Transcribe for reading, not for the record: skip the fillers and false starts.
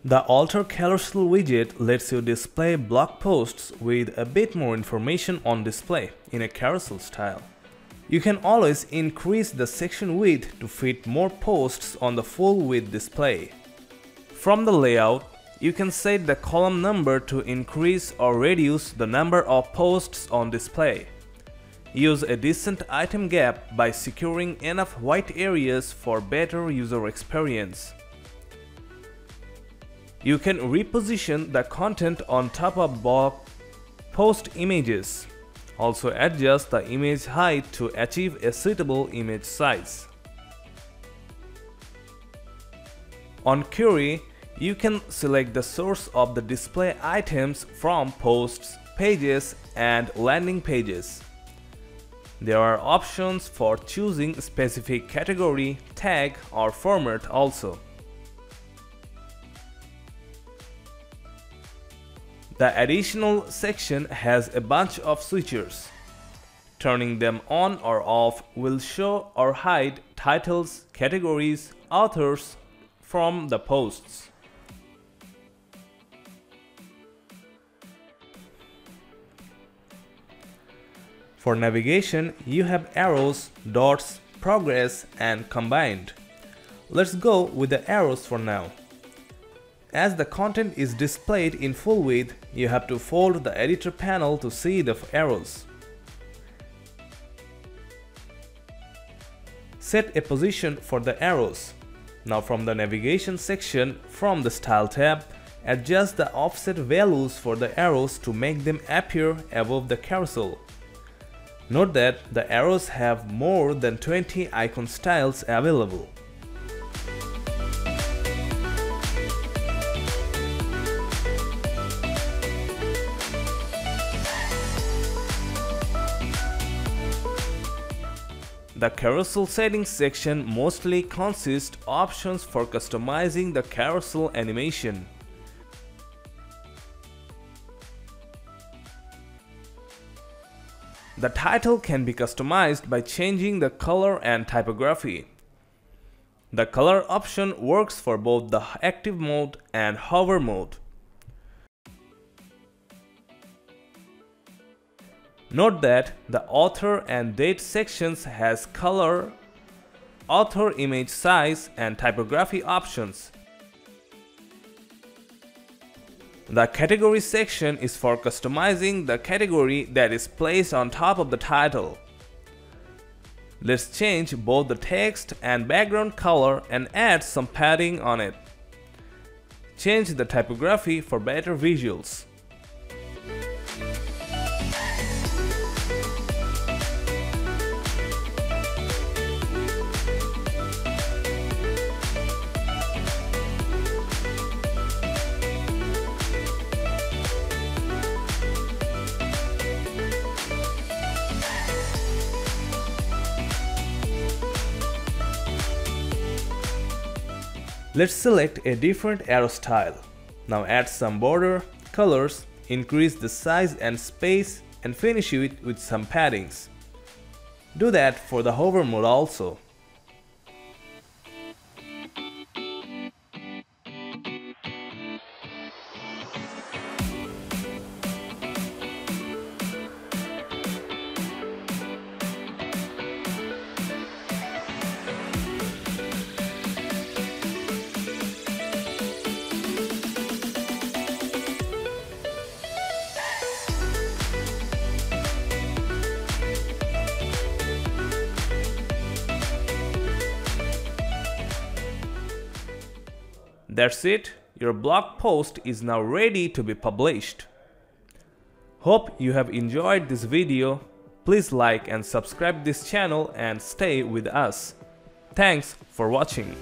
The Alter Carousel widget lets you display blog posts with a bit more information on display in a carousel style. You can always increase the section width to fit more posts on the full width display. From the layout, you can set the column number to increase or reduce the number of posts on display. Use a decent item gap by securing enough white areas for better user experience. You can reposition the content on top of blog post images. Also adjust the image height to achieve a suitable image size. On query, you can select the source of the display items from posts, pages, and landing pages. There are options for choosing specific category, tag, or format also. The additional section has a bunch of switchers. Turning them on or off will show or hide titles, categories, authors from the posts. For navigation, you have arrows, dots, progress, and combined. Let's go with the arrows for now. As the content is displayed in full width, you have to fold the editor panel to see the arrows. Set a position for the arrows. Now from the navigation section, from the Style tab, adjust the offset values for the arrows to make them appear above the carousel. Note that the arrows have more than 20 icon styles available. The carousel settings section mostly consists of options for customizing the carousel animation. The title can be customized by changing the color and typography. The color option works for both the active mode and hover mode. Note that the author and date sections has color, author image size, and typography options. The category section is for customizing the category that is placed on top of the title. Let's change both the text and background color and add some padding on it. Change the typography for better visuals. Let's select a different arrow style. Now add some border, colors, increase the size and space, and finish it with some paddings. Do that for the hover mode also. That's it, your blog post is now ready to be published. Hope you have enjoyed this video. Please like and subscribe this channel and stay with us. Thanks for watching.